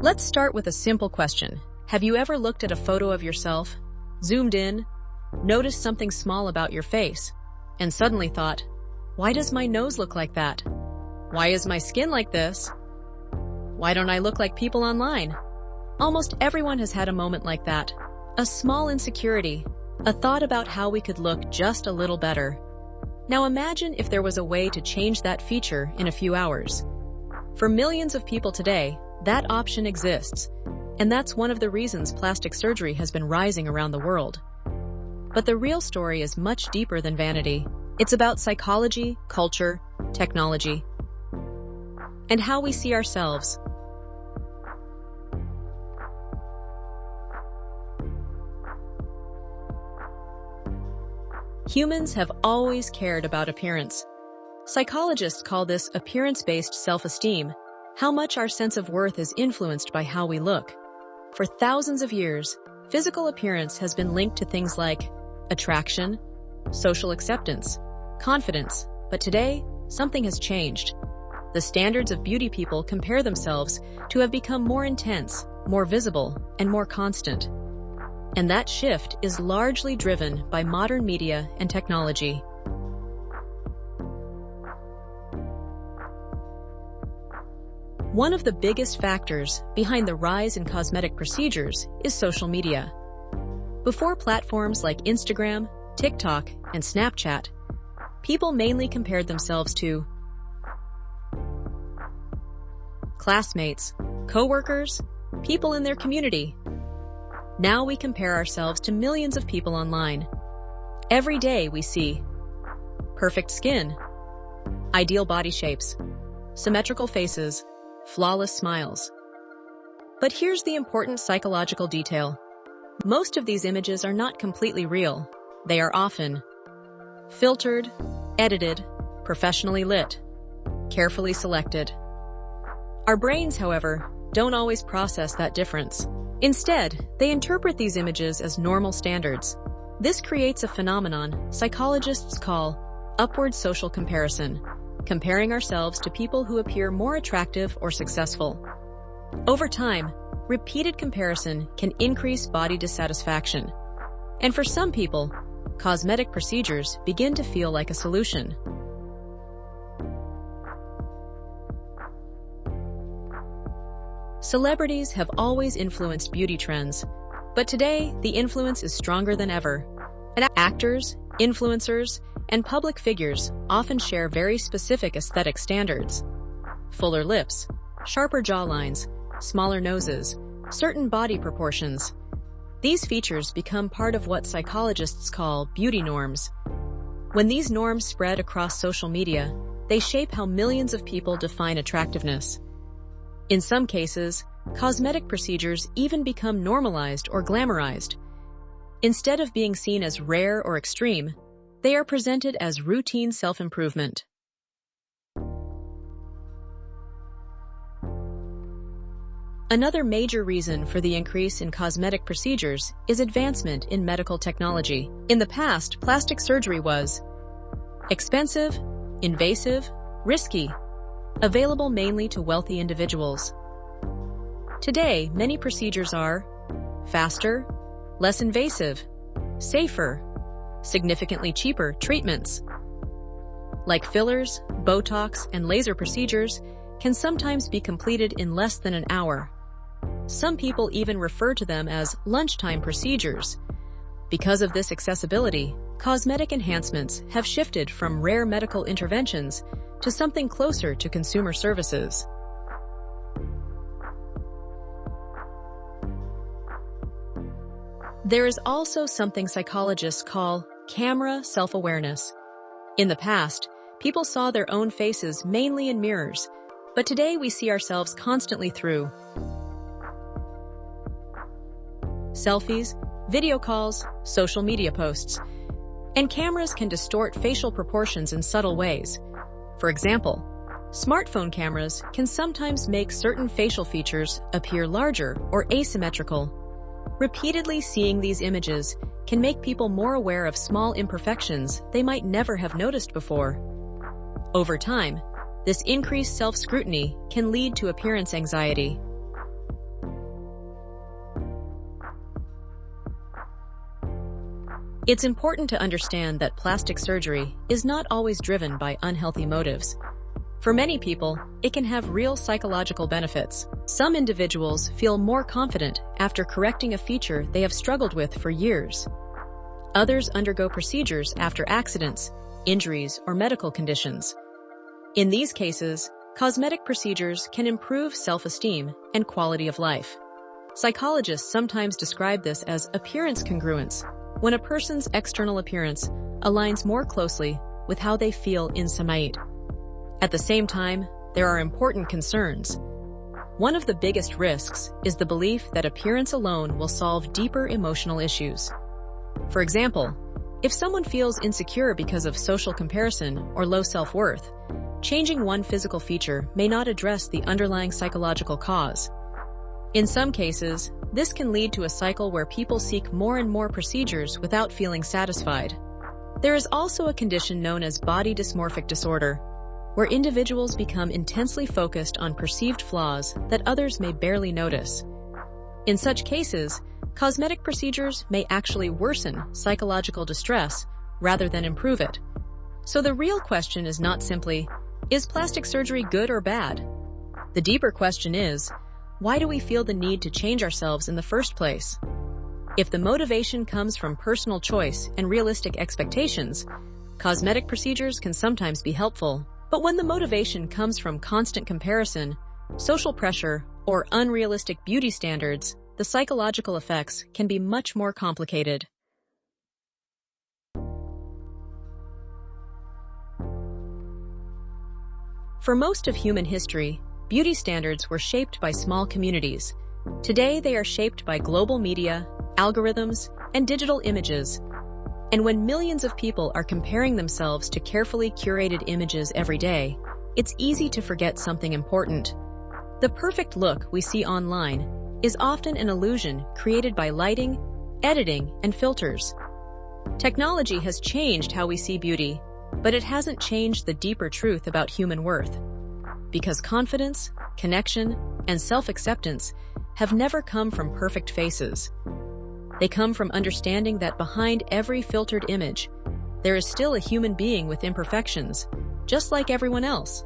Let's start with a simple question. Have you ever looked at a photo of yourself, zoomed in, noticed something small about your face, and suddenly thought, why does my nose look like that? Why is my skin like this? Why don't I look like people online? Almost everyone has had a moment like that. A small insecurity, a thought about how we could look just a little better. Now imagine if there was a way to change that feature in a few hours. For millions of people today, that option exists, and that's one of the reasons plastic surgery has been rising around the world. But the real story is much deeper than vanity. It's about psychology, culture, technology, and how we see ourselves. Humans have always cared about appearance. Psychologists call this appearance-based self-esteem, how much our sense of worth is influenced by how we look. For thousands of years, physical appearance has been linked to things like attraction, social acceptance, confidence, but today, something has changed. The standards of beauty people compare themselves to have become more intense, more visible, and more constant. And that shift is largely driven by modern media and technology. One of the biggest factors behind the rise in cosmetic procedures is social media. Before platforms like Instagram, TikTok, and Snapchat, people mainly compared themselves to classmates, coworkers, people in their community. Now we compare ourselves to millions of people online. Every day we see perfect skin, ideal body shapes, symmetrical faces, flawless smiles. But here's the important psychological detail. Most of these images are not completely real. They are often filtered, edited, professionally lit, carefully selected. Our brains, however, don't always process that difference. Instead, they interpret these images as normal standards. This creates a phenomenon psychologists call upward social comparison, comparing ourselves to people who appear more attractive or successful. Over time, repeated comparison can increase body dissatisfaction. And for some people, cosmetic procedures begin to feel like a solution. Celebrities have always influenced beauty trends, but today the influence is stronger than ever. And actors, influencers, and public figures often share very specific aesthetic standards. Fuller lips, sharper jawlines, smaller noses, certain body proportions. These features become part of what psychologists call beauty norms. When these norms spread across social media, they shape how millions of people define attractiveness. In some cases, cosmetic procedures even become normalized or glamorized. Instead of being seen as rare or extreme, they are presented as routine self-improvement. Another major reason for the increase in cosmetic procedures is advancement in medical technology. In the past, plastic surgery was expensive, invasive, risky, available mainly to wealthy individuals. Today, many procedures are faster, less invasive, safer, significantly cheaper treatments. Like fillers, Botox, and laser procedures can sometimes be completed in less than an hour. Some people even refer to them as lunchtime procedures. Because of this accessibility, cosmetic enhancements have shifted from rare medical interventions to something closer to consumer services. There is also something psychologists call camera self-awareness. In the past, people saw their own faces mainly in mirrors, but today we see ourselves constantly through selfies, video calls, social media posts, and cameras can distort facial proportions in subtle ways. For example, smartphone cameras can sometimes make certain facial features appear larger or asymmetrical. Repeatedly seeing these images can make people more aware of small imperfections they might never have noticed before. Over time, this increased self-scrutiny can lead to appearance anxiety. It's important to understand that plastic surgery is not always driven by unhealthy motives. For many people, it can have real psychological benefits. Some individuals feel more confident after correcting a feature they have struggled with for years. Others undergo procedures after accidents, injuries, or medical conditions. In these cases, cosmetic procedures can improve self-esteem and quality of life. Psychologists sometimes describe this as appearance congruence, when a person's external appearance aligns more closely with how they feel inside. At the same time, there are important concerns. One of the biggest risks is the belief that appearance alone will solve deeper emotional issues. For example, if someone feels insecure because of social comparison or low self-worth, changing one physical feature may not address the underlying psychological cause. In some cases, this can lead to a cycle where people seek more and more procedures without feeling satisfied. There is also a condition known as body dysmorphic disorder, where individuals become intensely focused on perceived flaws that others may barely notice. In such cases, cosmetic procedures may actually worsen psychological distress rather than improve it. So the real question is not simply, is plastic surgery good or bad? The deeper question is, why do we feel the need to change ourselves in the first place? If the motivation comes from personal choice and realistic expectations, cosmetic procedures can sometimes be helpful. But when the motivation comes from constant comparison, social pressure, or unrealistic beauty standards, the psychological effects can be much more complicated. For most of human history, beauty standards were shaped by small communities. Today, they are shaped by global media, algorithms, and digital images. And when millions of people are comparing themselves to carefully curated images every day, it's easy to forget something important. The perfect look we see online is often an illusion created by lighting, editing, and filters. Technology has changed how we see beauty, but it hasn't changed the deeper truth about human worth. Because confidence, connection, and self-acceptance have never come from perfect faces. They come from understanding that behind every filtered image, there is still a human being with imperfections, just like everyone else.